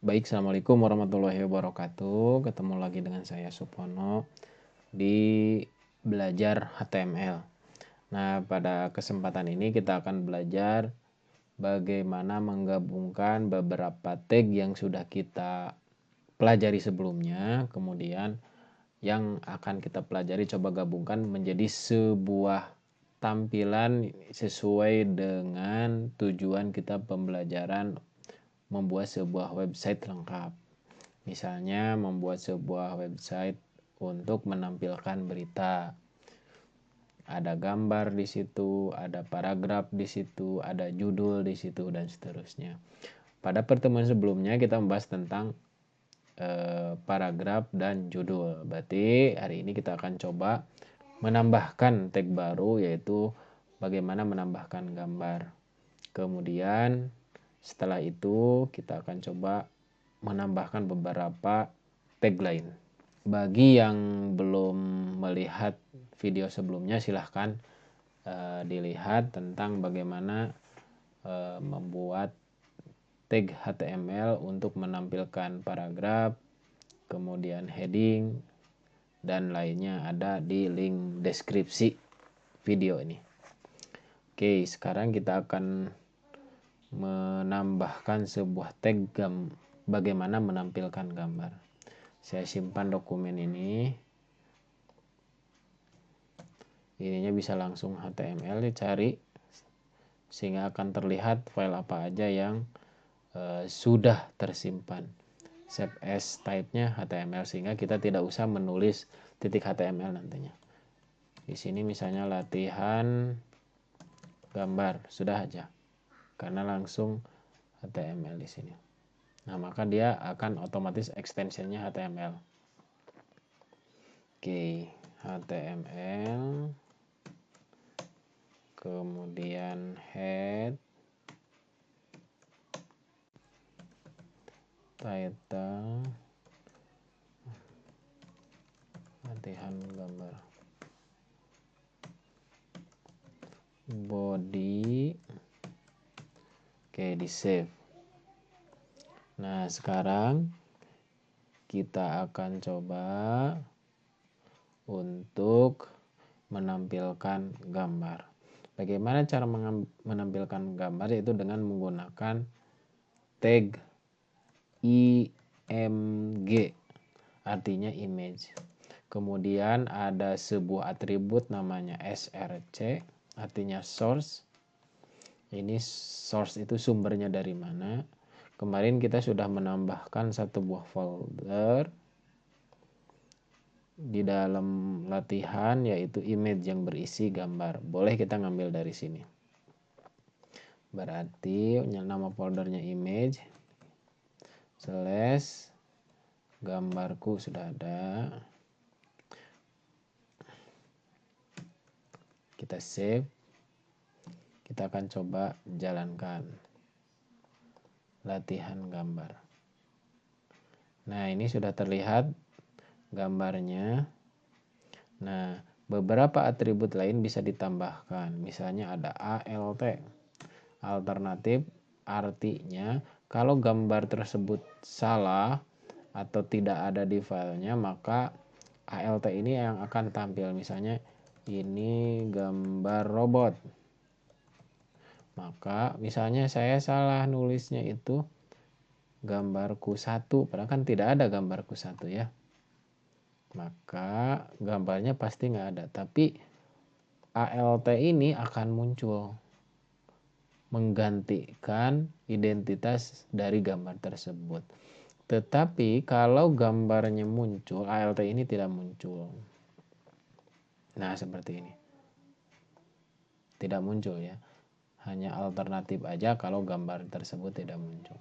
Baik, Assalamualaikum warahmatullahi wabarakatuh. Ketemu lagi dengan saya Supono di belajar HTML. Nah, pada kesempatan ini kita akan belajar bagaimana menggabungkan beberapa tag yang sudah kita pelajari sebelumnya. Kemudian yang akan kita pelajari coba gabungkan menjadi sebuah tampilan sesuai dengan tujuan kita pembelajaran membuat sebuah website lengkap. Misalnya membuat sebuah website untuk menampilkan berita. Ada gambar di situ, ada paragraf di situ, ada judul di situ dan seterusnya. Pada pertemuan sebelumnya kita membahas tentang paragraf dan judul. Berarti hari ini kita akan coba menambahkan tag baru, yaitu bagaimana menambahkan gambar. Kemudian setelah itu kita akan coba menambahkan beberapa tagline. Bagi yang belum melihat video sebelumnya, silahkan dilihat tentang bagaimana membuat tag HTML untuk menampilkan paragraf, kemudian heading, dan lainnya ada di link deskripsi video ini. Oke, sekarang kita akan menambahkan sebuah tag bagaimana menampilkan gambar. Saya simpan dokumen ini. Ininya bisa langsung HTML dicari sehingga akan terlihat file apa aja yang sudah tersimpan. Save as type-nya HTML sehingga kita tidak usah menulis titik HTML nantinya. Di sini misalnya latihan gambar, sudah aja. Karena langsung HTML di sini. Nah, maka dia akan otomatis extensionnya HTML. Oke, HTML. Kemudian head, title, latihan gambar, body. Oke, di save. Nah, sekarang kita akan coba untuk menampilkan gambar. Bagaimana cara menampilkan gambar? Yaitu dengan menggunakan tag img, artinya image. Kemudian ada sebuah atribut namanya src, artinya source. Ini source itu sumbernya dari mana. Kemarin kita sudah menambahkan satu buah folder di dalam latihan, yaitu image yang berisi gambar. Boleh kita ngambil dari sini. Berarti nama foldernya image slash gambarku sudah ada. Kita save. Kita akan coba jalankan latihan gambar. Nah, ini sudah terlihat gambarnya. Nah, beberapa atribut lain bisa ditambahkan. Misalnya ada alt, alternatif, artinya kalau gambar tersebut salah atau tidak ada di filenya, maka alt ini yang akan tampil. Misalnya ini gambar robot. Maka misalnya saya salah nulisnya itu gambarku 1, padahal kan tidak ada gambarku 1 ya. Maka gambarnya pasti nggak ada. Tapi alt ini akan muncul menggantikan identitas dari gambar tersebut. Tetapi kalau gambarnya muncul, alt ini tidak muncul. Nah, seperti ini. Tidak muncul ya. Hanya alternatif aja kalau gambar tersebut tidak muncul.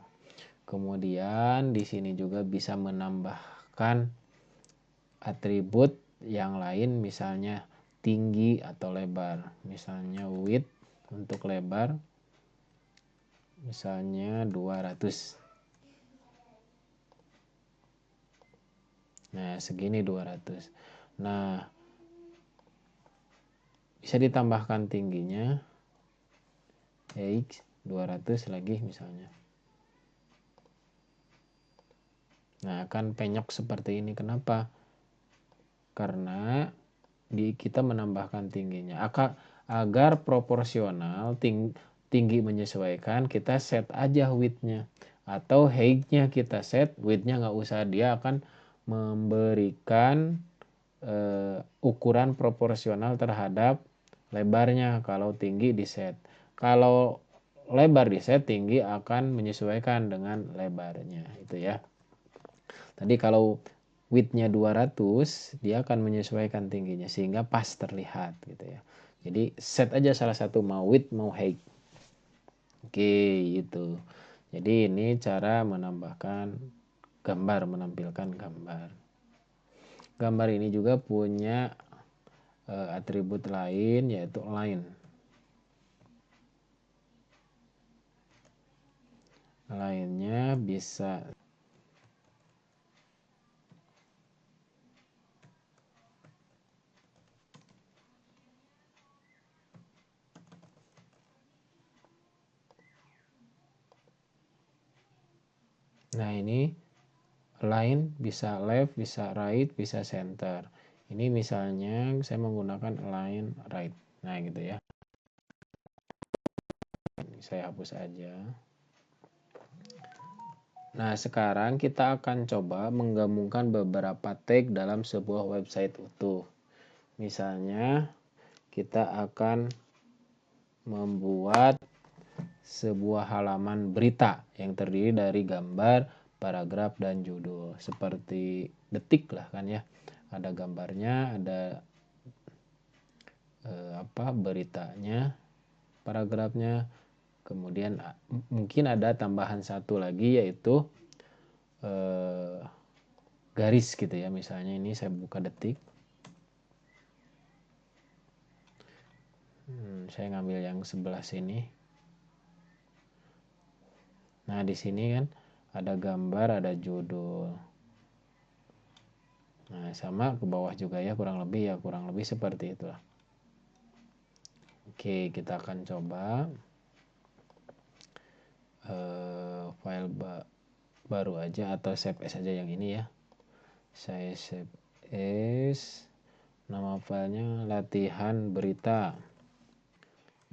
Kemudian di sini juga bisa menambahkan atribut yang lain, misalnya tinggi atau lebar. Misalnya width untuk lebar, misalnya 200. Nah, segini 200. Nah, bisa ditambahkan tingginya x 200 lagi misalnya. Nah, akan penyok seperti ini. Kenapa? Karena kita menambahkan tingginya. Agar proporsional, tinggi menyesuaikan, kita set aja width-nya. Atau height-nya kita set, width-nya nggak usah. Dia akan memberikan ukuran proporsional terhadap lebarnya. Kalau tinggi di set. Kalau lebar di set, tinggi akan menyesuaikan dengan lebarnya. Itu ya. Tadi kalau width-nya 200, dia akan menyesuaikan tingginya sehingga pas terlihat gitu ya. Jadi set aja salah satu, mau width mau height. Oke, itu. Jadi ini cara menambahkan gambar, menampilkan gambar. Gambar ini juga punya atribut lain, yaitu line. Lainnya bisa nah ini line bisa left, bisa right, bisa center. Ini misalnya saya menggunakan line right. Nah gitu ya. Saya hapus aja. Nah, sekarang kita akan coba menggabungkan beberapa tag dalam sebuah website utuh. Misalnya, kita akan membuat sebuah halaman berita yang terdiri dari gambar, paragraf, dan judul. Seperti detik lah kan ya. Ada gambarnya, ada beritanya, paragrafnya, kemudian mungkin ada tambahan satu lagi, yaitu garis gitu ya. Misalnya ini saya buka detik, saya ngambil yang sebelah sini. Nah di sini kan ada gambar, ada judul. Nah sama ke bawah juga ya, kurang lebih seperti itulah. Oke, kita akan coba file baru aja, atau save as aja yang ini ya. Saya save as, nama filenya latihan berita.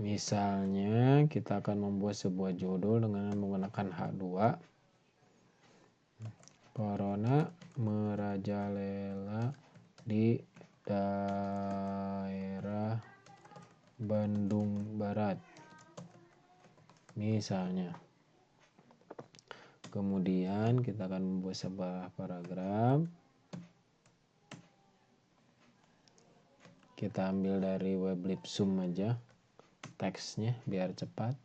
Misalnya kita akan membuat sebuah judul dengan menggunakan H2. Corona merajalela di daerah Bandung Barat. Misalnya. Kemudian kita akan membuat sebuah paragraf. Kita ambil dari Weblibsum aja teksnya biar cepat.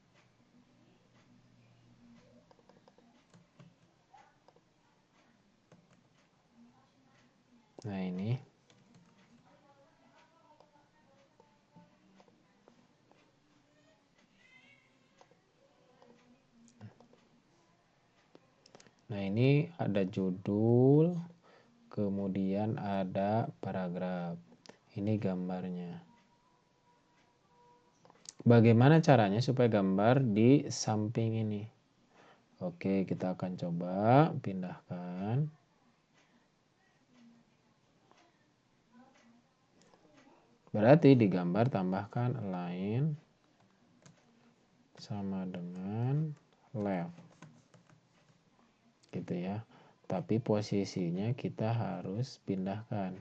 Nah ini. Nah ini ada judul, kemudian ada paragraf. Ini gambarnya. Bagaimana caranya supaya gambar di samping ini? Oke, kita akan coba pindahkan. Berarti di gambar tambahkan align sama dengan left. Gitu ya. Tapi posisinya kita harus pindahkan.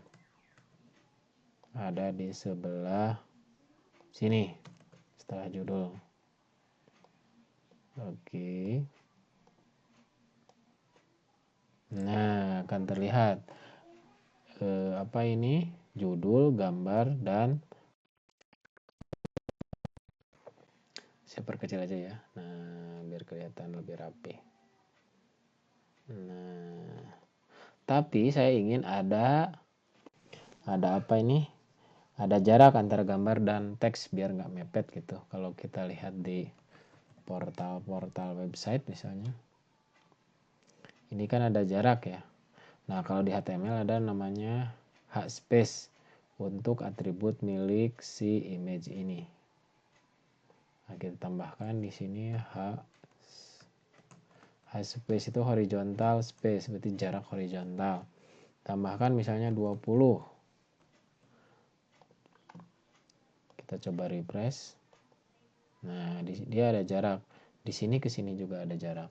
Ada di sebelah sini setelah judul. Oke. Nah, akan terlihat apa ini? Judul, gambar, dan saya perkecil aja ya. Nah, biar kelihatan lebih rapi. Nah, tapi saya ingin ada apa ini? Ada jarak antara gambar dan teks biar nggak mepet gitu. Kalau kita lihat di portal-portal website misalnya, ini kan ada jarak ya. Nah kalau di HTML ada namanya hspace untuk atribut milik si image ini. Nah, kita tambahkan di sini Space itu horizontal space, berarti jarak horizontal. Tambahkan misalnya 20. Kita coba refresh. Nah, dia ada jarak. Di sini ke sini juga ada jarak.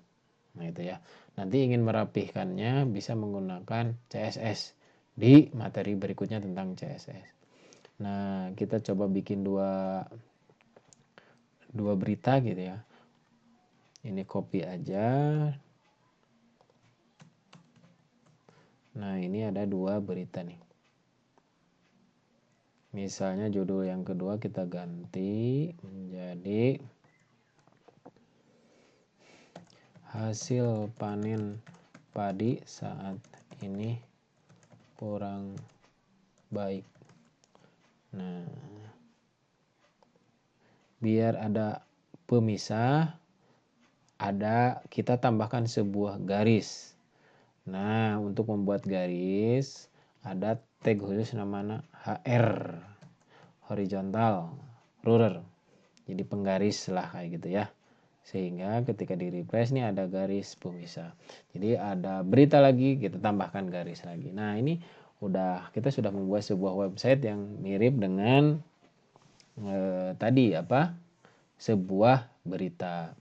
Nah, itu ya. Nanti ingin merapihkannya bisa menggunakan CSS di materi berikutnya tentang CSS. Nah, kita coba bikin dua berita gitu ya. Ini copy aja. Nah, ini ada dua berita nih. Misalnya judul yang kedua kita ganti menjadi hasil panen padi saat ini kurang baik. Nah, biar ada pemisah, kita tambahkan sebuah garis. Nah, untuk membuat garis ada tag khusus namanya HR, horizontal ruler. Jadi penggaris lah kayak gitu ya. Sehingga ketika di refresh nih ada garis pemisah. Jadi ada berita lagi, kita tambahkan garis lagi. Nah, ini kita sudah membuat sebuah website yang mirip dengan tadi sebuah berita.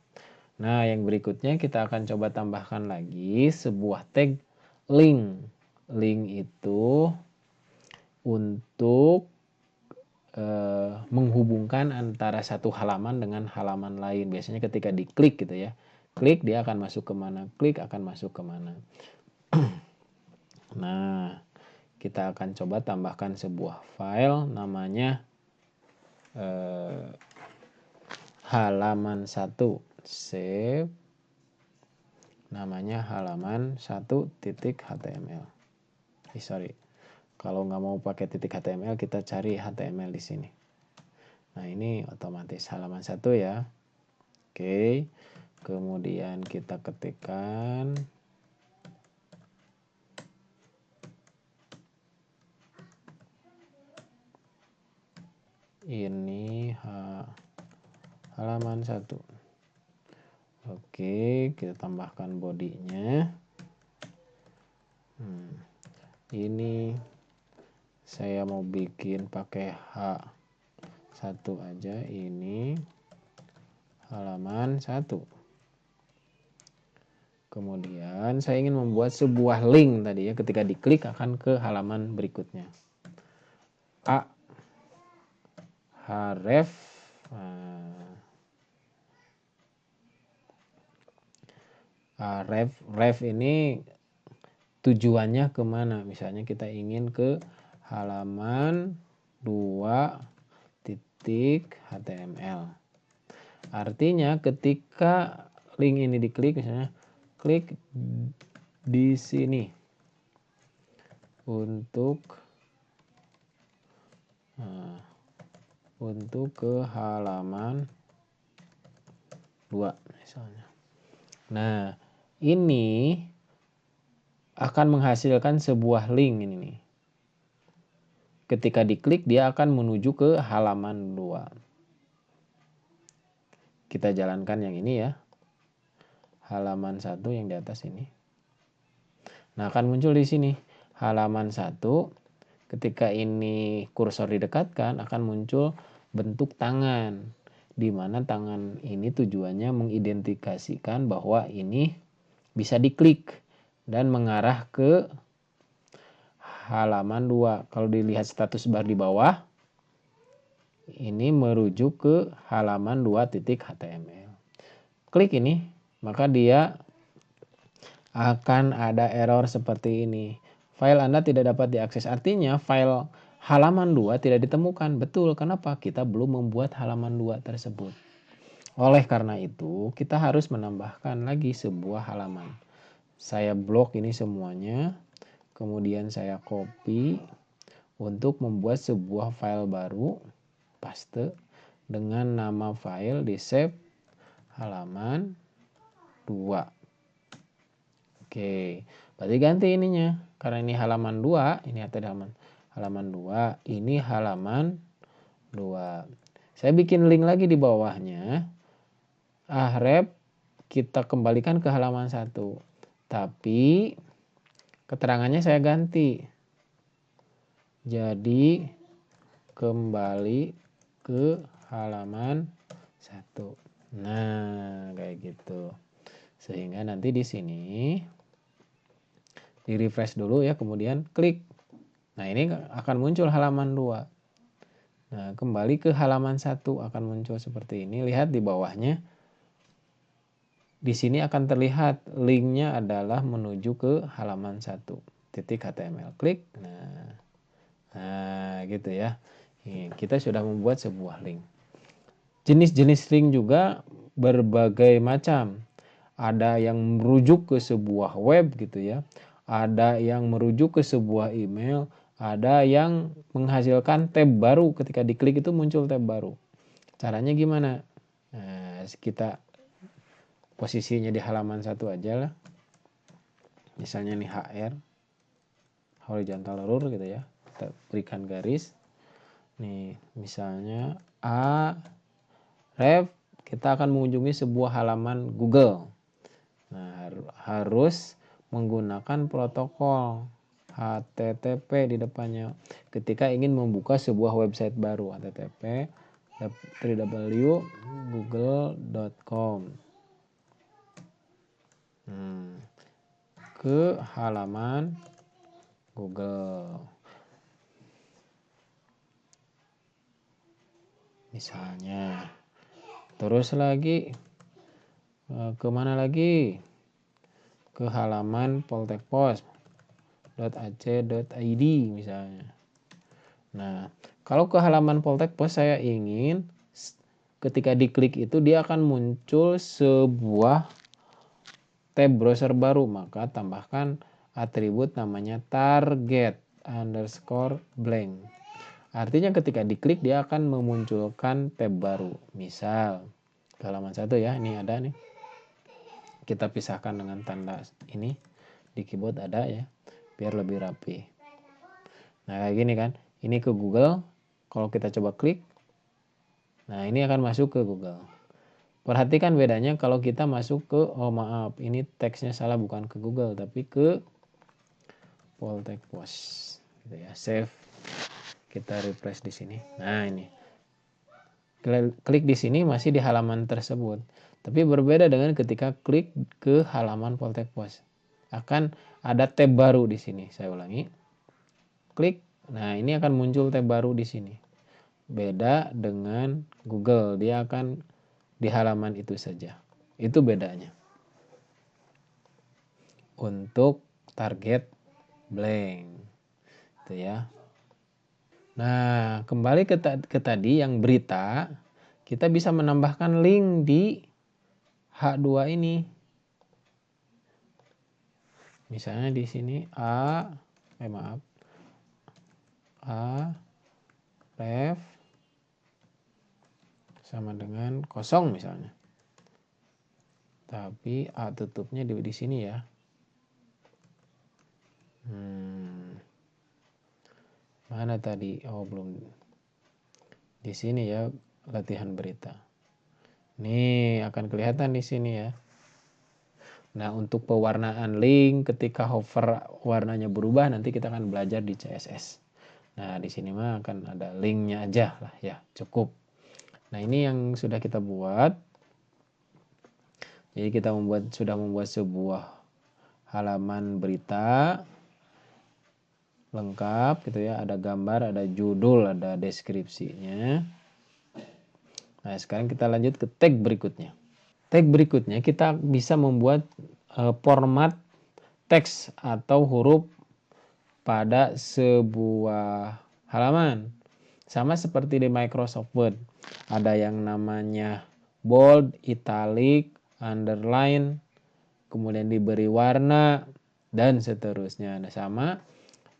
Nah, yang berikutnya kita akan coba tambahkan lagi sebuah tag link. Link itu untuk menghubungkan antara satu halaman dengan halaman lain. Biasanya ketika diklik gitu ya. Klik dia akan masuk kemana, klik akan masuk kemana. Nah, kita akan coba tambahkan sebuah file namanya halaman 1. Save. Namanya halaman 1.html. Sorry. Kalau nggak mau pakai titik HTML, kita cari HTML di sini. Nah, ini otomatis halaman 1 ya. Oke. Kemudian kita ketikkan ini halaman 1. Oke, kita tambahkan bodinya. Ini saya mau bikin pakai H1 aja, ini halaman 1. Kemudian saya ingin membuat sebuah link tadi ya, ketika diklik akan ke halaman berikutnya. Href ref ini tujuannya kemana? Misalnya kita ingin ke halaman 2.html. Artinya ketika link ini diklik, misalnya klik di sini untuk ke halaman 2 misalnya. Nah, ini akan menghasilkan sebuah link ini nih. Ketika diklik dia akan menuju ke halaman 2. Kita jalankan yang ini ya. Halaman 1 yang di atas ini. Nah, akan muncul di sini halaman 1. Ketika ini kursor didekatkan akan muncul bentuk tangan, di mana tangan ini tujuannya mengidentifikasikan bahwa ini bisa diklik dan mengarah ke halaman 2. Kalau dilihat status bar di bawah, ini merujuk ke halaman 2.html. Klik ini, maka dia akan ada error seperti ini. File Anda tidak dapat diakses. Artinya file halaman 2 tidak ditemukan. Betul, kenapa? Kita belum membuat halaman 2 tersebut. Oleh karena itu, kita harus menambahkan lagi sebuah halaman. Saya blok ini semuanya. Kemudian saya copy untuk membuat sebuah file baru. Paste dengan nama file di save halaman 2. Oke, berarti ganti ininya. Karena ini halaman 2, ini ada halaman 2, ini halaman 2. Saya bikin link lagi di bawahnya. Ahref kita kembalikan ke halaman 1. Tapi keterangannya saya ganti. Jadi kembali ke halaman 1. Nah, kayak gitu. Sehingga nanti di sini di refresh dulu ya, kemudian klik. Nah, ini akan muncul halaman 2. Nah, kembali ke halaman 1 akan muncul seperti ini. Lihat di bawahnya. Di sini akan terlihat linknya adalah menuju ke halaman 1.html. Klik. Nah, gitu ya. Kita sudah membuat sebuah link. Jenis-jenis link juga berbagai macam. Ada yang merujuk ke sebuah web gitu ya. Ada yang merujuk ke sebuah email. Ada yang menghasilkan tab baru. Ketika diklik itu muncul tab baru. Caranya gimana? Nah, kita posisinya di halaman 1 aja lah. Misalnya nih HR. Horizontal rule gitu ya. Kita berikan garis. Nih, misalnya ref, kita akan mengunjungi sebuah halaman Google. Nah, harus menggunakan protokol HTTP di depannya. Ketika ingin membuka sebuah website baru, HTTP www.google.com. Ke halaman Google. Misalnya. Terus lagi kemana lagi? Ke halaman poltekpos.ac.id misalnya. Nah, kalau ke halaman poltekpos saya ingin ketika diklik itu dia akan muncul sebuah tab browser baru, maka tambahkan atribut namanya target_blank. Artinya ketika diklik dia akan memunculkan tab baru. Misal ke halaman 1 ya, ini ada nih. Kita pisahkan dengan tanda ini. Di keyboard ada ya, biar lebih rapi. Nah, kayak gini kan. Ini ke Google. Kalau kita coba klik, nah ini akan masuk ke Google. Perhatikan bedanya kalau kita masuk ke, oh maaf, ini teksnya salah, bukan ke Google, tapi ke poltekpos. Gitu ya, save. Kita refresh di sini. Nah, ini. Klik di sini masih di halaman tersebut. Tapi berbeda dengan ketika klik ke halaman poltekpos. Akan ada tab baru di sini. Saya ulangi. Klik. Nah, ini akan muncul tab baru di sini. Beda dengan Google. Dia akan di halaman itu saja. Itu bedanya. Untuk target blank. Itu ya. Nah, kembali ke tadi yang berita, kita bisa menambahkan link di H2 ini. Misalnya di sini ref sama dengan kosong misalnya. Tapi A tutupnya di sini ya. Mana tadi? Oh, belum. Di sini ya, latihan berita. Nih, akan kelihatan di sini ya. Nah, untuk pewarnaan link ketika hover warnanya berubah nanti kita akan belajar di CSS. Nah, di sini mah akan ada linknya aja lah ya, cukup. Nah, ini yang sudah kita buat. Jadi kita sudah membuat sebuah halaman berita lengkap gitu ya, ada gambar, ada judul, ada deskripsinya. Nah, sekarang kita lanjut ke tag berikutnya. Tag berikutnya kita bisa membuat format teks atau huruf pada sebuah halaman. Sama seperti di Microsoft Word. Ada yang namanya bold, italic, underline, kemudian diberi warna, dan seterusnya. Nah, sama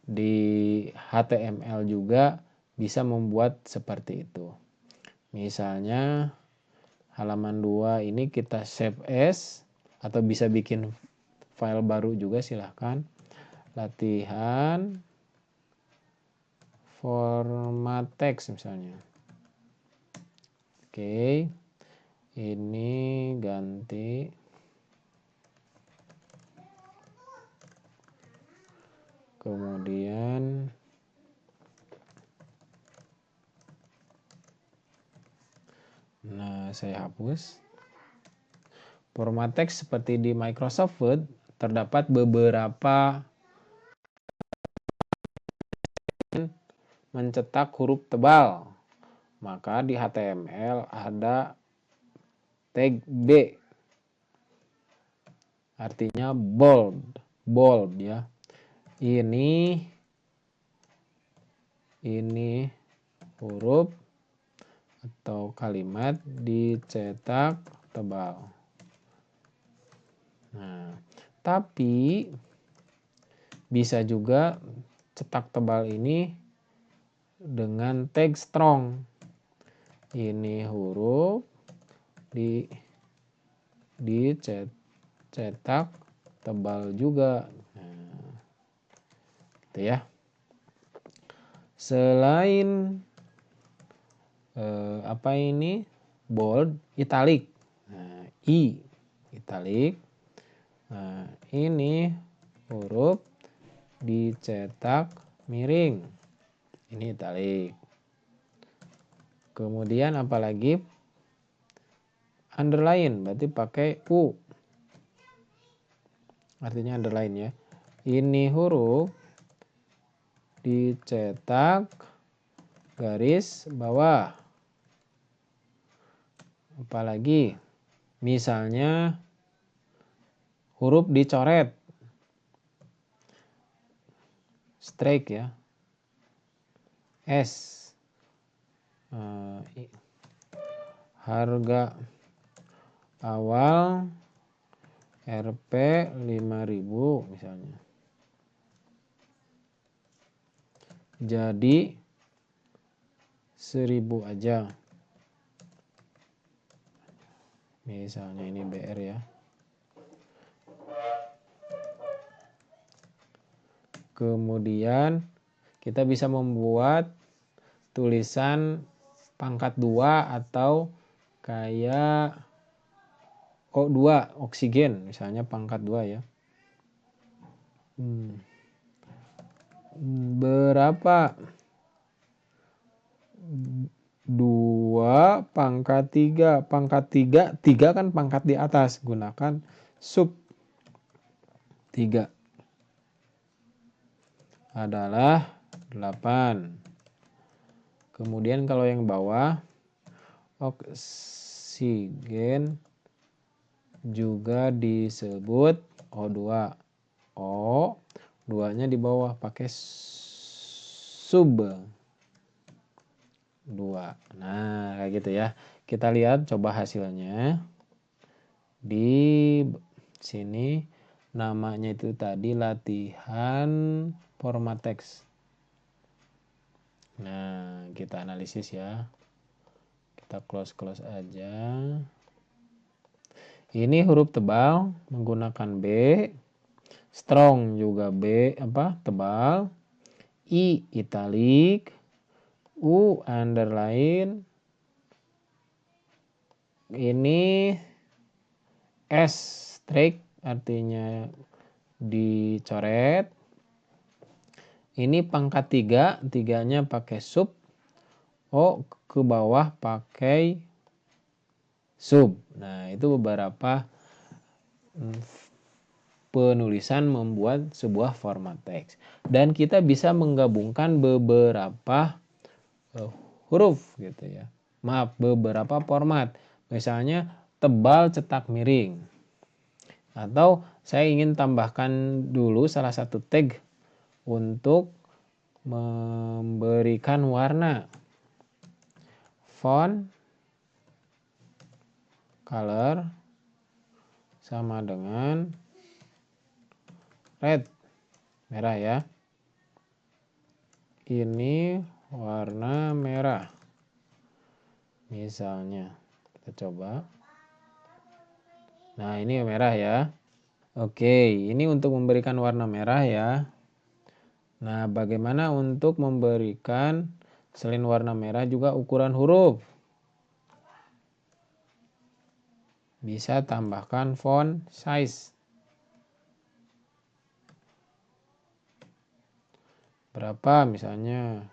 di HTML juga bisa membuat seperti itu. Misalnya halaman 2 ini kita save as, atau bisa bikin file baru juga silahkan. Latihan format teks misalnya. Oke. Ini ganti Kemudian saya hapus. Format teks seperti di Microsoft Word terdapat beberapa mencetak huruf tebal. Maka di HTML ada tag B, artinya bold ya. Ini huruf atau kalimat dicetak tebal. Nah, tapi bisa juga cetak tebal ini dengan tag strong. Ini huruf dicetak tebal juga. Nah, gitu ya. Selain bold, italic. Nah, italic. Nah, ini huruf dicetak miring. Ini italic. Kemudian apalagi underline, berarti pakai U. Artinya underline ya. Ini huruf dicetak garis bawah. Apalagi misalnya huruf dicoret. Strike ya. S. Harga awal Rp 5.000 misalnya. Jadi 1.000 aja. Misalnya ini BR ya. Kemudian kita bisa membuat tulisan pangkat 2 atau kayak O2, oksigen, misalnya pangkat 2 ya. Berapa? 2 pangkat 3. Pangkat 3 kan pangkat di atas. Gunakan sub 3. Adalah 8. Kemudian kalau yang bawah, oksigen juga disebut O2. O, 2-nya di bawah pakai sub 2. Nah, kayak gitu ya. Kita lihat coba hasilnya. Di sini namanya itu tadi latihan format teks. Nah, kita analisis ya. Kita close aja. Ini huruf tebal menggunakan B. Strong juga B tebal. I italic. U underline. Ini S strike artinya dicoret. Ini pangkat 3, 3-nya pakai sub. O ke bawah pakai sub. Nah, itu beberapa penulisan membuat sebuah format teks. Dan kita bisa menggabungkan beberapa huruf gitu ya. Maaf, beberapa format. Misalnya tebal cetak miring. Atau saya ingin tambahkan dulu salah satu tag untuk memberikan warna. Font color sama dengan red, merah ya. Ini warna merah. Misalnya kita coba. Nah, ini merah ya. Oke, ini untuk memberikan warna merah ya. Nah, bagaimana untuk memberikan selain warna merah juga ukuran huruf? Bisa tambahkan font size. berapa misalnya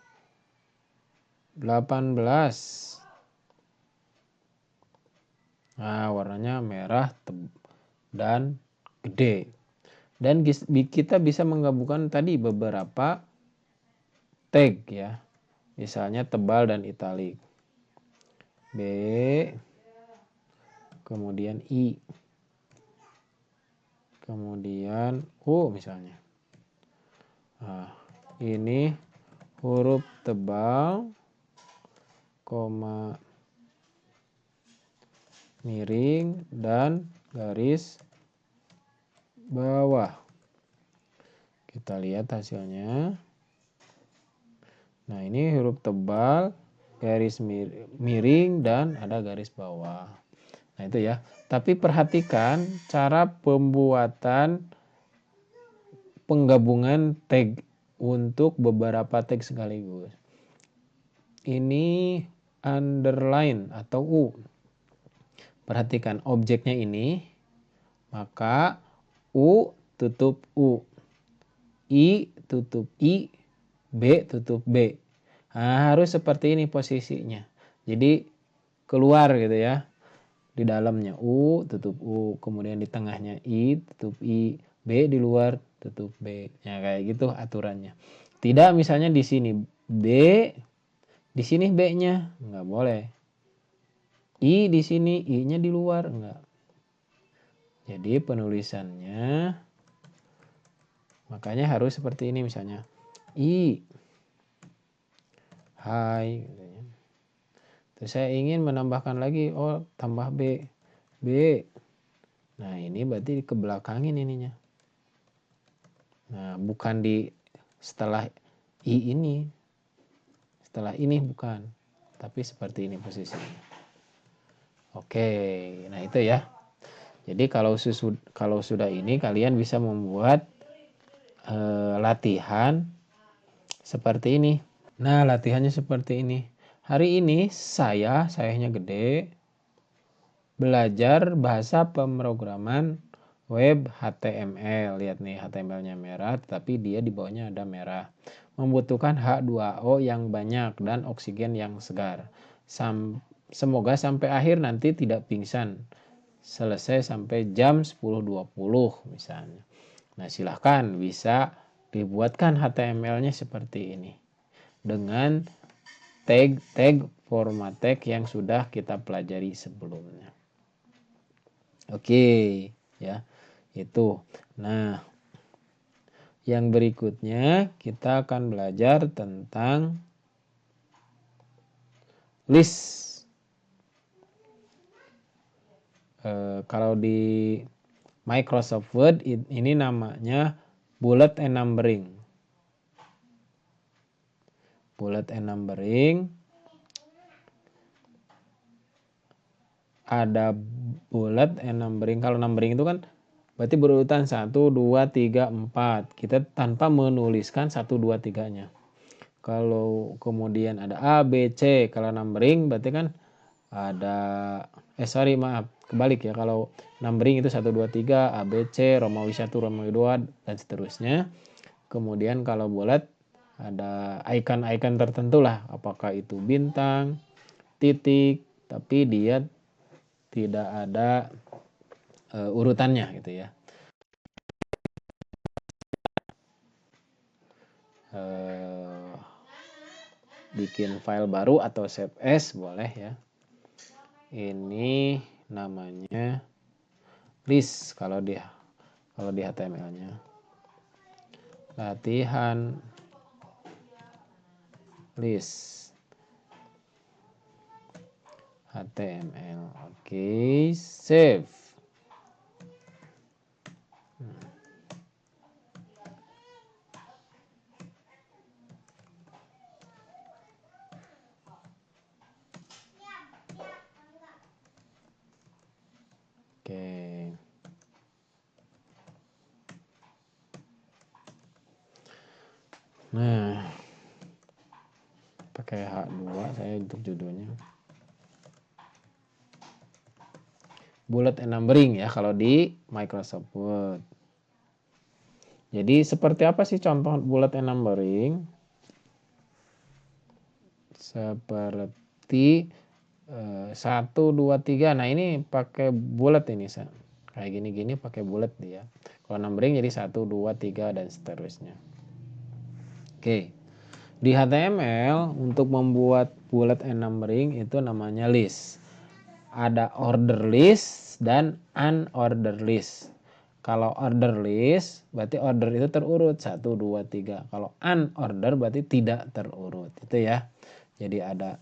18. Nah, warnanya merah dan gede. Dan kita bisa menggabungkan tadi beberapa tag ya. Misalnya tebal dan italik. B, kemudian I, kemudian U misalnya. Nah, ini huruf tebal, koma miring dan garis bawah. Kita lihat hasilnya. Nah, ini huruf tebal, garis miring dan ada garis bawah. Nah, itu ya. Tapi perhatikan cara pembuatan penggabungan tag untuk beberapa tag sekaligus. Ini underline atau U. Perhatikan objeknya ini, maka U tutup U, I tutup I, B tutup B. Nah, harus seperti ini posisinya. Jadi keluar gitu ya. Di dalamnya U tutup U, kemudian di tengahnya I tutup I, B di luar tutup B. Ya kayak gitu aturannya. Tidak misalnya di sini B, di sini B-nya nggak boleh. I di sini I-nya di luar enggak. Jadi penulisannya makanya harus seperti ini misalnya. I, hai. Terus saya ingin menambahkan lagi, oh tambah B, B. Nah ini berarti dikebelakangin ininya. Nah bukan di setelah I ini, setelah ini bukan, tapi seperti ini posisinya. Oke, nah itu ya. Jadi kalau sudah ini kalian bisa membuat latihan seperti ini. Nah latihannya seperti ini. Hari ini sayanya gede, belajar bahasa pemrograman web HTML. Lihat nih HTML-nya merah, tapi dia di bawahnya ada merah. Membutuhkan H2O yang banyak dan oksigen yang segar. Semoga sampai akhir nanti tidak pingsan. Selesai sampai jam 10.20 misalnya. Nah silahkan bisa dibuatkan HTML-nya seperti ini. Dengan tag format tag yang sudah kita pelajari sebelumnya. Oke, ya. Itu. Nah, yang berikutnya kita akan belajar tentang list. Kalau di Microsoft Word ini namanya bullet and numbering. Bullet and numbering. Ada bullet and numbering. Kalau numbering itu kan berarti berurutan 1, 2, 3, 4. Kita tanpa menuliskan 1, 2, 3-nya. Kalau kemudian ada A, B, C. Kalau numbering berarti kan ada kebalik ya. Kalau numbering itu 1, 2, 3, A, B, C, Romawi 1, Romawi 2 dan seterusnya. Kemudian kalau bullet ada icon-icon tertentu lah, apakah itu bintang, titik, tapi dia tidak ada urutannya gitu ya. Bikin file baru atau save as boleh ya. Ini namanya list kalau di HTML-nya. Latihan list HTML. Oke, save. Oke. Nah, pakai H2 saya untuk judulnya. Bullet and numbering ya kalau di Microsoft Word. Jadi seperti apa sih contoh bullet and numbering? Seperti 1, 2, 3. Nah ini pakai bullet ini. Kayak gini-gini pakai bullet dia. Kalau numbering jadi 1, 2, 3 dan seterusnya. Oke. Di HTML untuk membuat bullet and numbering itu namanya list. Ada order list dan unorder list. Kalau order list berarti order itu terurut 1, 2, 3. Kalau unorder berarti tidak terurut. Itu ya. Jadi ada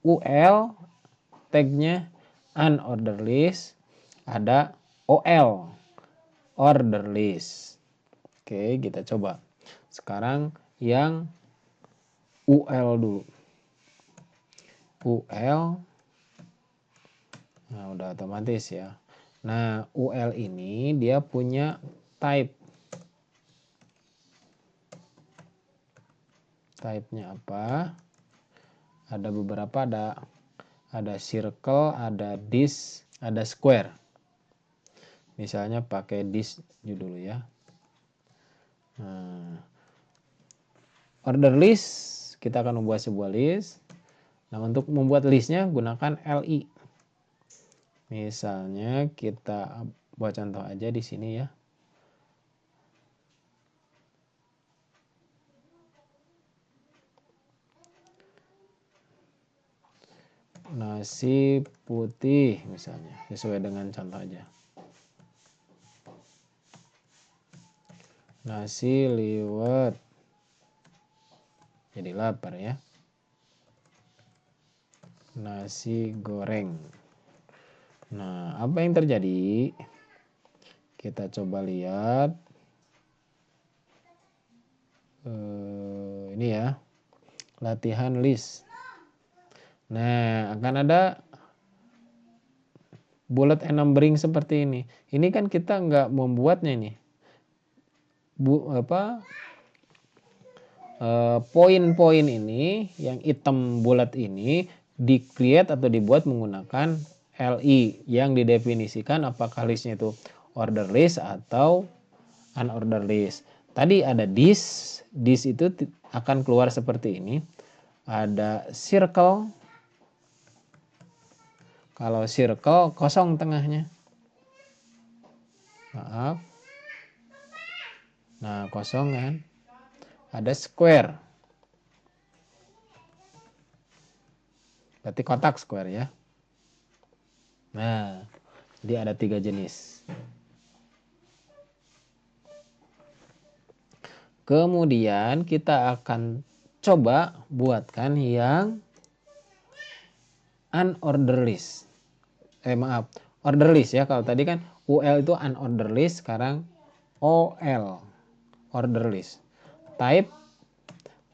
UL tagnya unorder list, ada OL order list. Oke, kita coba. Sekarang yang UL dulu. UL, nah udah otomatis ya. Nah UL ini dia punya type. Type-nya apa? Ada beberapa, ada circle, ada disk, ada square. Misalnya pakai disk dulu ya. Nah, order list, kita akan membuat sebuah list. Nah, untuk membuat listnya gunakan li. Misalnya kita buat contoh aja di sini ya. Nasi putih misalnya, sesuai dengan contoh aja. Nasi liwet. Jadi lapar ya. Nasi goreng. Nah, apa yang terjadi? Kita coba lihat. Ini ya. Latihan list. Nah, akan ada bullet and numbering seperti ini. Ini kan kita nggak membuatnya ini. Poin-poin ini yang hitam bulat ini di-create atau dibuat menggunakan li yang didefinisikan apakah listnya itu order list atau unorder list. Tadi ada this itu akan keluar seperti ini. Ada circle. Kalau circle kosong tengahnya. Maaf. Nah, kosong kan. Ada square. Berarti kotak square ya. Nah, jadi ada 3 jenis. Kemudian kita akan coba buatkan yang unorder list. Order list ya. Kalau tadi kan UL itu unorder list, sekarang OL order list.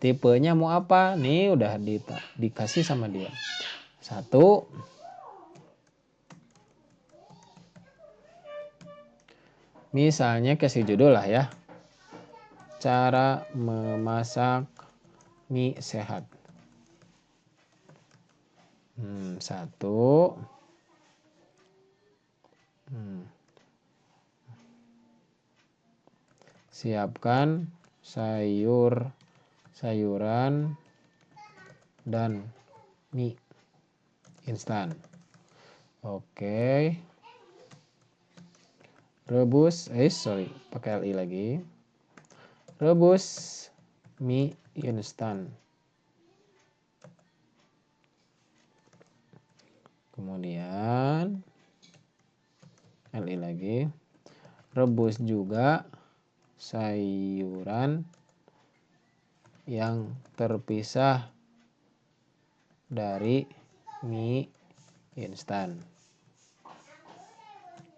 Tipenya mau apa? Nih udah dikasih sama dia. 1, misalnya kasih judul lah ya. Cara memasak mie sehat. 1. Siapkan sayuran dan mie instan. Oke. Pakai li lagi. Rebus mie instan. Kemudian li lagi. Rebus juga sayuran yang terpisah dari mie instan.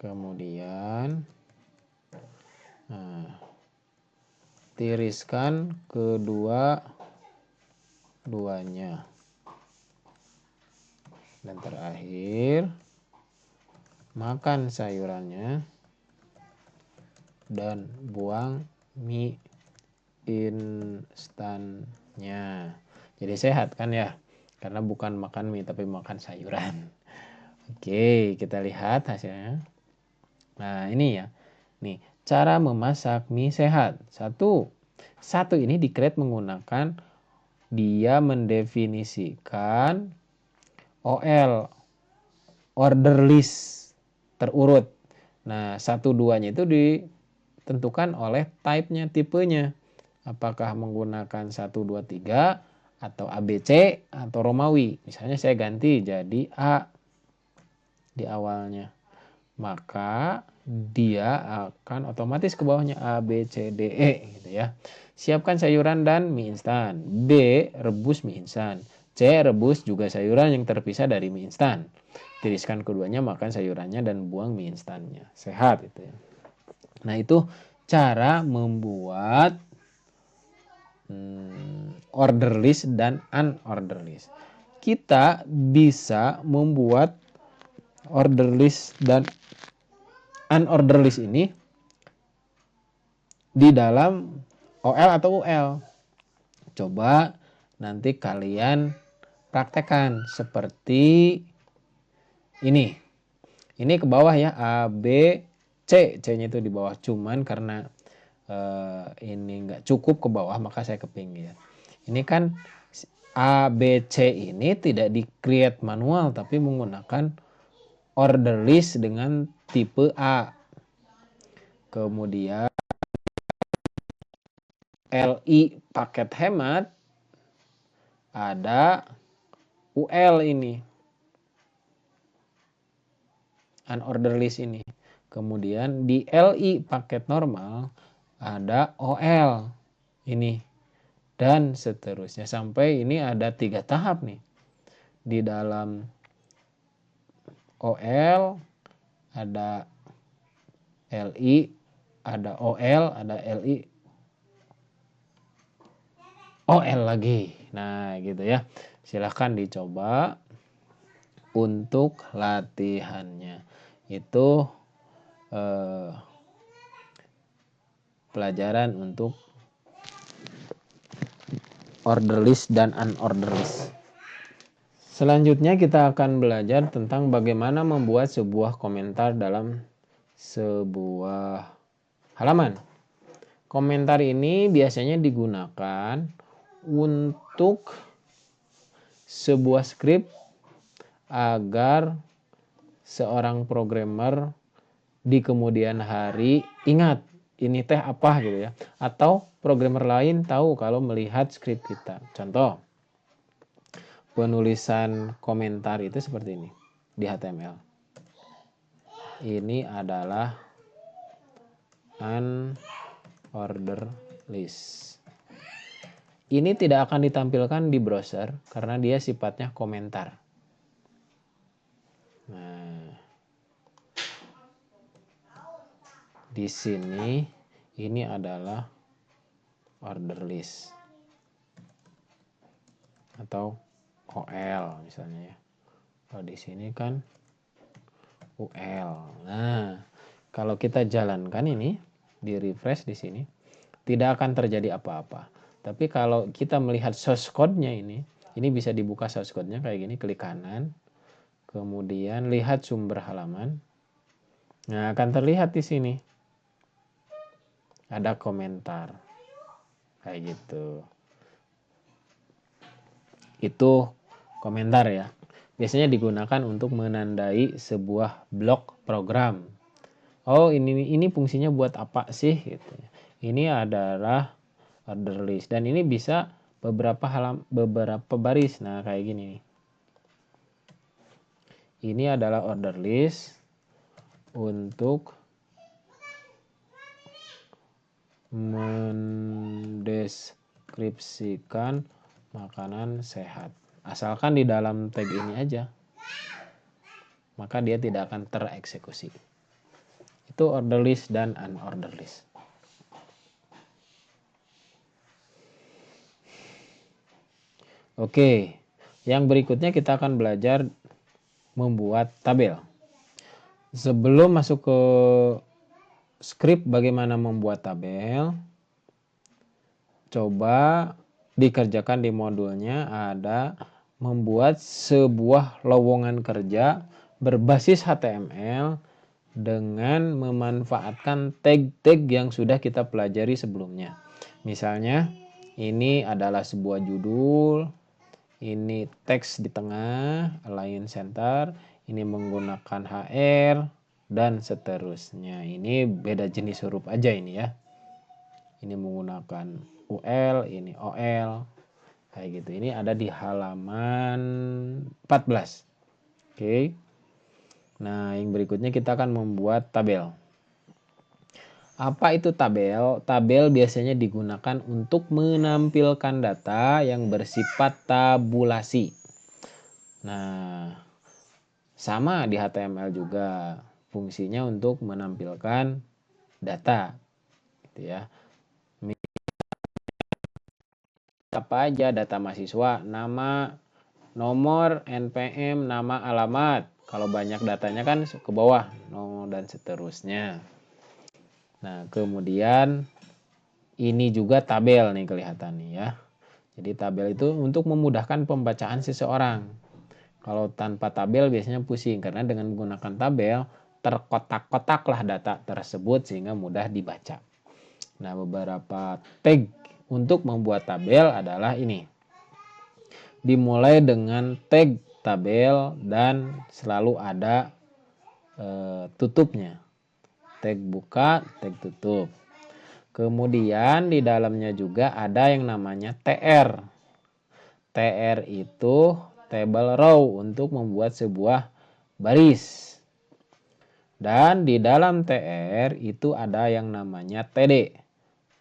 Kemudian tiriskan keduanya. Dan terakhir, makan sayurannya dan buang mie instannya. Jadi sehat kan ya? Karena bukan makan mie tapi makan sayuran. Oke, kita lihat hasilnya. Nah, ini ya. Nih, Cara memasak mie sehat. Satu ini di-create menggunakan dia mendefinisikan OL, order list terurut. Nah, 1-2-nya itu ditentukan oleh type-nya, tipenya. Apakah menggunakan 1, 2, 3 atau ABC atau Romawi. Misalnya saya ganti jadi A di awalnya. Maka dia akan otomatis ke bawahnya A, B, C, D, E gitu ya. Siapkan sayuran dan mie instan. B, rebus mie instan. C, rebus juga sayuran yang terpisah dari mie instan. Tiriskan keduanya, makan sayurannya dan buang mie instannya. Sehat itu ya. Nah, itu cara membuat order list dan unorder list. Kita bisa membuat order list dan unorder list ini di dalam OL atau UL. Coba nanti kalian praktekkan seperti ini. Ini ke bawah ya, A, B, C. C-nya itu di bawah. Cuman karena ini nggak cukup ke bawah, maka saya ke pinggir. Ini kan A, B, C ini tidak di-create manual, tapi menggunakan order list dengan tipe A. Kemudian LI paket hemat, ada UL ini, unorder list ini. Kemudian di LI paket normal ada OL ini, dan seterusnya sampai ini ada 3 tahap nih. Di dalam OL ada LI, ada OL, ada LI, OL lagi. Nah gitu ya, silahkan dicoba untuk latihannya. Itu pelajaran untuk order list dan unorder list. Selanjutnya kita akan belajar tentang bagaimana membuat sebuah komentar dalam sebuah halaman. Komentar ini biasanya digunakan untuk sebuah skrip agar seorang programmer di kemudian hari ingat ini teh apa gitu ya, atau programmer lain tahu kalau melihat skrip kita. Contoh, penulisan komentar itu seperti ini di HTML. Ini adalah unorder list. Ini tidak akan ditampilkan di browser karena dia sifatnya komentar. Nah, di sini ini adalah order list atau OL misalnya ya. Kalau di sini kan UL. Nah, kalau kita jalankan ini di refresh di sini tidak akan terjadi apa-apa. Tapi kalau kita melihat source code-nya ini bisa dibuka source code-nya kayak gini, klik kanan. Kemudian lihat sumber halaman. Nah, akan terlihat di sini ada komentar. Kayak gitu. Itu komentar ya. Biasanya digunakan untuk menandai sebuah blok program. Oh, ini fungsinya buat apa sih gitu. Ini adalah order list dan ini bisa beberapa baris. Nah, kayak gini nih. Ini adalah order list untuk mendeskripsikan makanan sehat. Asalkan di dalam tag ini aja, maka dia tidak akan tereksekusi. Itu order list dan unorder list. Oke, yang berikutnya kita akan belajar membuat tabel. Sebelum masuk ke skrip bagaimana membuat tabel, coba dikerjakan di modulnya ada membuat sebuah lowongan kerja berbasis HTML dengan memanfaatkan tag-tag yang sudah kita pelajari sebelumnya. Misalnya, ini adalah sebuah judul, ini teks di tengah, align center, ini menggunakan HR, dan seterusnya. Ini beda jenis huruf aja ini ya. Ini menggunakan UL, ini OL, kayak gitu. Ini ada di halaman 14. Oke. Nah, yang berikutnya kita akan membuat tabel. Apa itu tabel? Tabel biasanya digunakan untuk menampilkan data yang bersifat tabulasi. Nah, sama di HTML juga. Fungsinya untuk menampilkan data. Gitu ya. Apa aja data mahasiswa, nama, nomor, NPM, nama, alamat. Kalau banyak datanya kan ke bawah, dan seterusnya. Nah, kemudian ini juga tabel nih kelihatan nih ya. Jadi tabel itu untuk memudahkan pembacaan seseorang. Kalau tanpa tabel biasanya pusing karena dengan menggunakan tabel terkotak-kotaklah data tersebut sehingga mudah dibaca. Nah, beberapa tag untuk membuat tabel adalah ini. Dimulai dengan tag tabel dan selalu ada tutupnya. Tag buka, tag tutup. Kemudian di dalamnya juga ada yang namanya TR. TR itu table row untuk membuat sebuah baris. Dan di dalam TR itu ada yang namanya TD.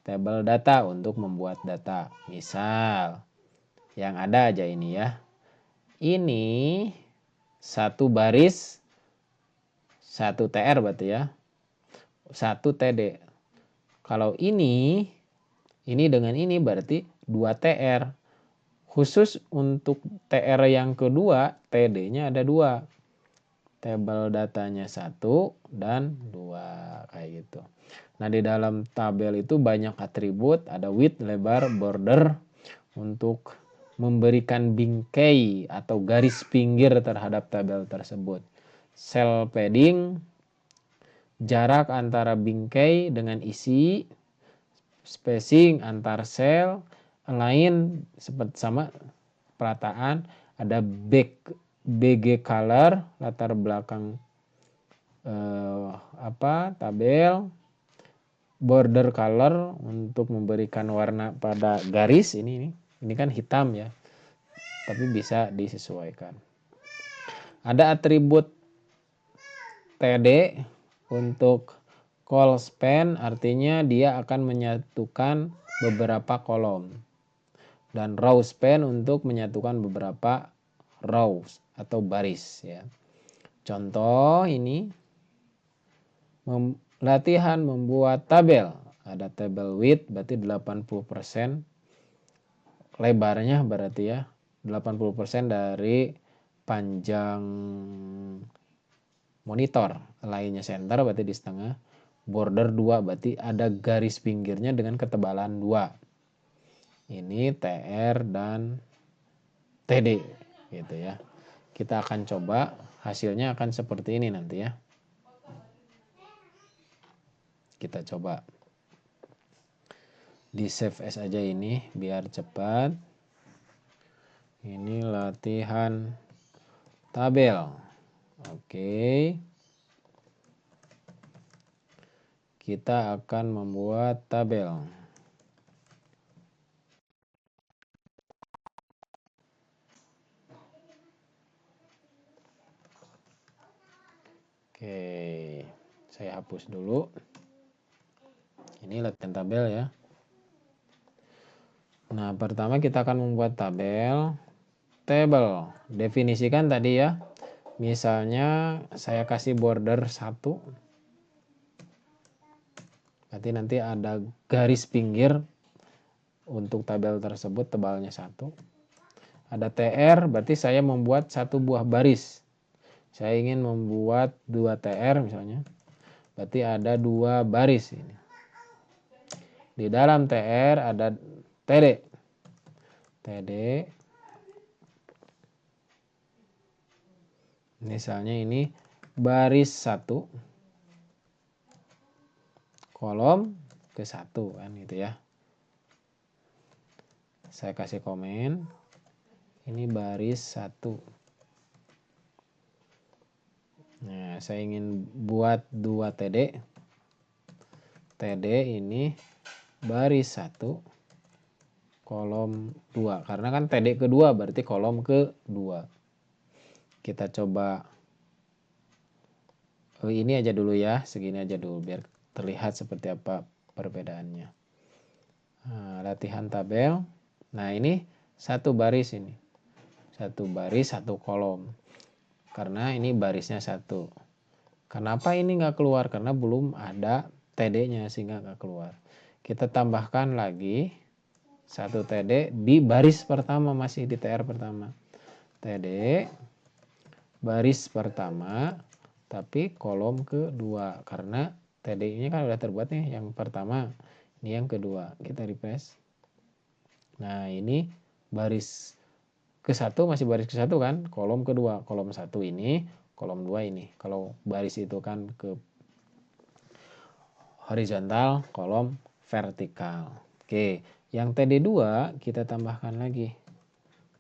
Table data untuk membuat data. Misal, yang ada aja ini ya. Ini satu baris, satu TR berarti ya. Satu TD. Kalau ini dengan ini berarti 2 TR. Khusus untuk TR yang kedua, TD-nya ada 2. Tabel datanya 1 dan 2 kayak gitu. Nah, di dalam tabel itu banyak atribut, ada width, lebar, border untuk memberikan bingkai atau garis pinggir terhadap tabel tersebut. Cell padding, jarak antara bingkai dengan isi, spacing antar sel, align seperti sama perataan, ada BG color latar belakang tabel, border color untuk memberikan warna pada garis ini kan hitam ya, tapi bisa disesuaikan. Ada atribut TD untuk call span, artinya dia akan menyatukan beberapa kolom, dan row span untuk menyatukan beberapa rows atau baris ya. Contoh ini latihan membuat tabel. Ada table width berarti 80%, lebarnya berarti ya 80% dari panjang monitor, lainnya center berarti di setengah, border 2 berarti ada garis pinggirnya dengan ketebalan 2. Ini TR dan TD gitu ya. Kita akan coba, hasilnya akan seperti ini nanti ya. Kita coba di save as aja ini biar cepat. Ini latihan tabel. Oke. Kita akan membuat tabel. Oke, saya hapus dulu. Ini latihan tabel ya. Nah, pertama kita akan membuat tabel. Table, definisikan tadi ya. Misalnya saya kasih border 1. Berarti nanti ada garis pinggir untuk tabel tersebut tebalnya 1. Ada TR, berarti saya membuat 1 buah baris. Saya ingin membuat 2 TR misalnya. Berarti ada 2 baris ini. Di dalam TR ada TD. TD. Misalnya ini baris 1. kolom ke 1 kan gitu ya. Saya kasih komen. Ini baris 1. Nah, saya ingin buat 2 TD. TD ini baris 1 kolom 2. Karena kan TD kedua berarti kolom ke-2. Kita coba ini aja dulu ya, segini aja dulu biar terlihat seperti apa perbedaannya. Nah, latihan tabel. Nah, ini 1 baris ini. 1 baris 1 kolom. Karena ini barisnya 1. Kenapa ini nggak keluar? Karena belum ada TD-nya sehingga nggak keluar. Kita tambahkan lagi 1 TD di baris pertama, masih di TR pertama. TD baris pertama tapi kolom kedua karena TD-nya kan udah terbuat nih yang pertama, ini yang kedua. Kita refresh. Nah, ini baris ke-1 masih baris ke-1 kan, kolom kedua, kolom 1 ini, kolom 2 ini. Kalau baris itu kan ke horizontal, kolom vertikal. Oke, yang TD2 kita tambahkan lagi.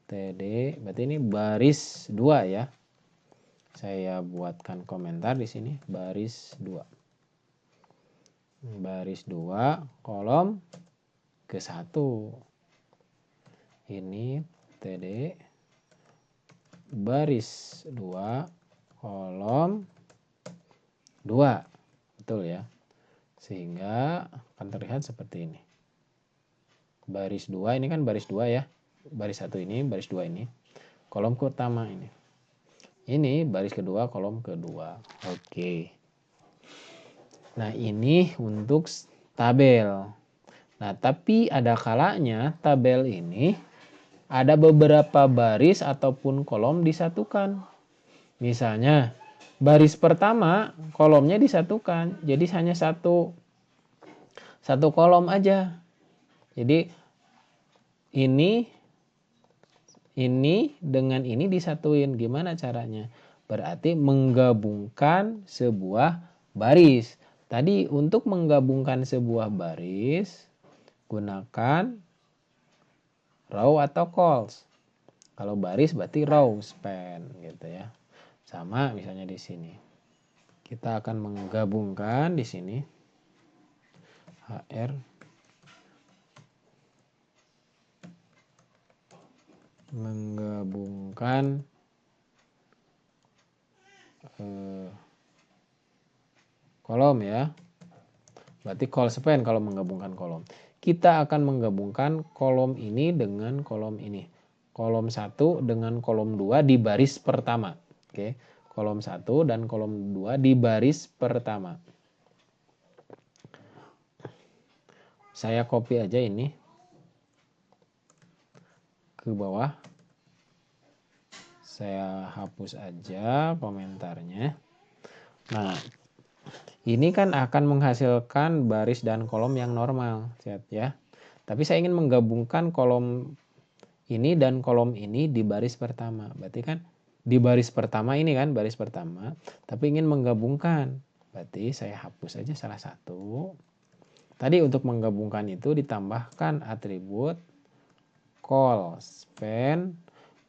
TD berarti ini baris 2 ya. Saya buatkan komentar di sini, baris 2. Baris 2 kolom ke-1. Ini TD baris 2 kolom 2. Betul ya. Sehingga akan terlihat seperti ini. Baris 2 ini kan baris 2 ya. Baris 1 ini, baris 2 ini. Kolom utama ini. Ini baris kedua, kolom kedua. Oke. Nah, ini untuk tabel. Nah, tapi ada kalanya tabel ini ada beberapa baris ataupun kolom disatukan. Misalnya, baris pertama kolomnya disatukan. Jadi hanya satu kolom aja. Jadi ini dengan ini disatuin. Gimana caranya? Berarti menggabungkan sebuah baris. Tadi untuk menggabungkan sebuah baris gunakan row atau columns. Kalau baris berarti row span gitu ya. Sama misalnya di sini. Kita akan menggabungkan di sini HR menggabungkan kolom ya. Berarti call span kalau menggabungkan kolom. Kita akan menggabungkan kolom ini dengan kolom ini. Kolom 1 dengan kolom 2 di baris pertama. Oke. Kolom 1 dan kolom 2 di baris pertama. Saya copy aja ini ke bawah. Saya hapus aja komentarnya. Nah, ini kan akan menghasilkan baris dan kolom yang normal, ya. Tapi saya ingin menggabungkan kolom ini dan kolom ini di baris pertama. Berarti kan di baris pertama ini kan baris pertama, tapi ingin menggabungkan. Berarti saya hapus aja salah satu. Tadi untuk menggabungkan itu ditambahkan atribut call span.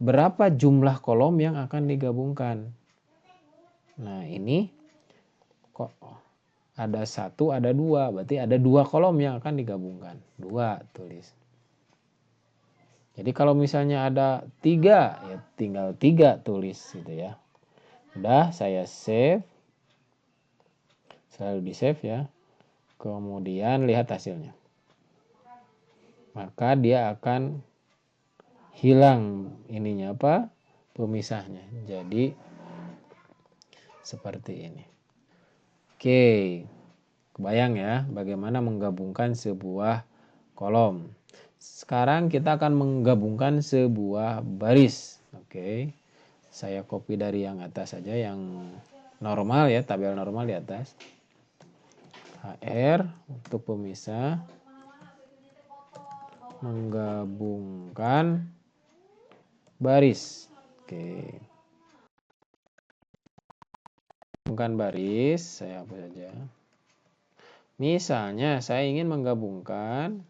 Berapa jumlah kolom yang akan digabungkan? Nah, ini kok ada 1, ada 2. Berarti ada 2 kolom yang akan digabungkan. 2 tulis. Jadi kalau misalnya ada 3, ya tinggal 3 tulis gitu ya. Udah, saya save. Selalu di save ya. Kemudian lihat hasilnya. Maka dia akan hilang ininya apa? Pemisahnya. Jadi seperti ini. Oke. Kebayang ya bagaimana menggabungkan sebuah kolom. Sekarang kita akan menggabungkan sebuah baris. Oke. Saya copy dari yang atas saja, yang normal ya, tabel normal di atas. HR untuk pemisah. Menggabungkan baris. Oke. Menggabungkan baris, saya hapus saja. Misalnya saya ingin menggabungkan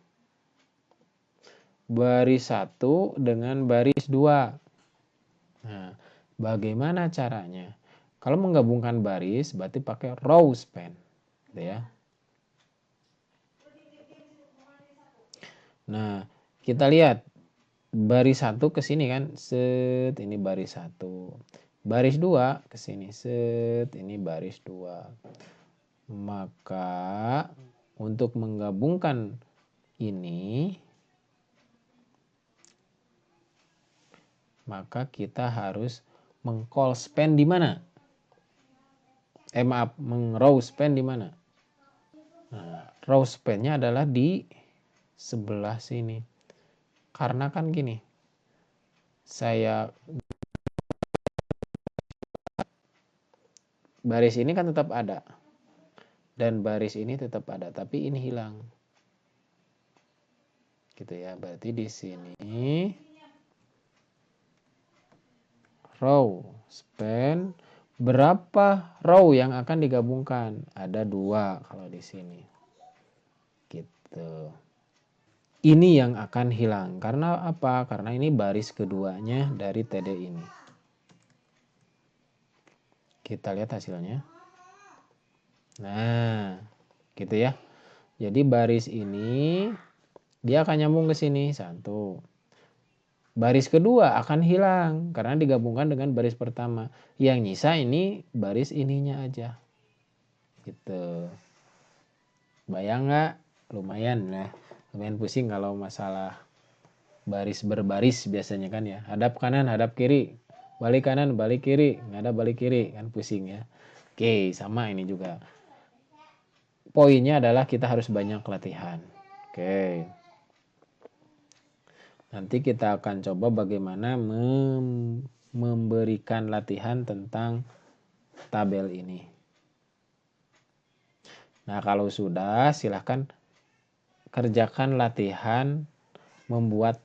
baris 1 dengan baris 2. Nah, bagaimana caranya? Kalau menggabungkan baris berarti pakai row span, gitu ya. Nah, kita lihat baris 1 ke sini kan, set, ini baris 1. Baris 2 ke sini, set, ini baris 2. Maka untuk menggabungkan ini, maka kita harus meng-call span di mana? Maaf, meng-row span di mana? Nah, row span-nya adalah di sebelah sini. Karena kan gini, saya baris ini kan tetap ada. Dan baris ini tetap ada, tapi ini hilang. Gitu ya, berarti di sini row span, berapa row yang akan digabungkan? Ada 2 kalau di sini. Gitu. Ini yang akan hilang. Karena apa? Karena ini baris keduanya dari TD ini. Kita lihat hasilnya. Nah, gitu ya. Jadi baris ini dia akan nyambung ke sini. 1. Baris kedua akan hilang karena digabungkan dengan baris pertama. Yang nyisa ini baris ininya aja. Gitu. Bayang nggak? Lumayan lah. Lumayan pusing kalau masalah baris berbaris biasanya kan ya. Hadap kanan, hadap kiri. Balik kanan, balik kiri. Ngadap balik kiri. Kan pusing ya. Oke, sama ini juga. Poinnya adalah kita harus banyak latihan. Oke. Nanti kita akan coba bagaimana memberikan latihan tentang tabel ini. Nah, kalau sudah silahkan kerjakan latihan membuat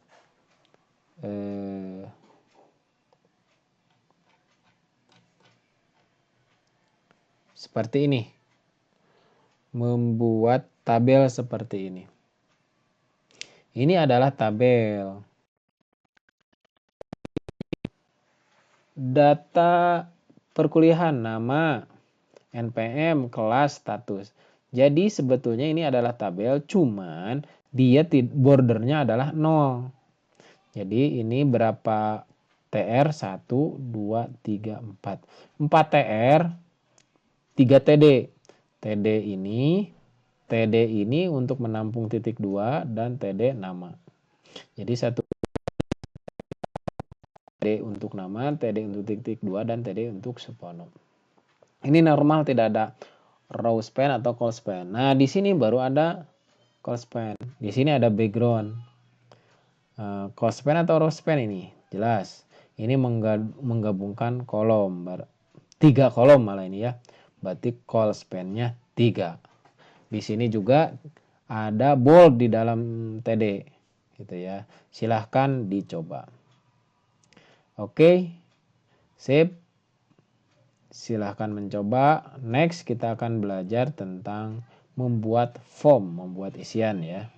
seperti ini. Membuat tabel seperti ini. Ini adalah tabel. Data perkuliahan, nama, NPM, kelas, status. Jadi sebetulnya ini adalah tabel, cuman dia bordernya adalah 0. Jadi ini berapa TR? 1, 2, 3, 4. 4 TR, 3 TD. TD ini untuk menampung titik 2 dan TD nama. Jadi 1 TD untuk nama, TD untuk titik 2 dan TD untuk Supono. Ini normal, tidak ada row span atau call span. Nah, di sini baru ada call span. Di sini ada background. Call span atau row span ini jelas. Ini menggabungkan kolom. 3 kolom malah ini ya. Berarti call span-nya 3. Di sini juga ada bold di dalam TD gitu ya. Silahkan dicoba. Oke. Sip. Silahkan mencoba. Next kita akan belajar tentang membuat form, membuat isian ya.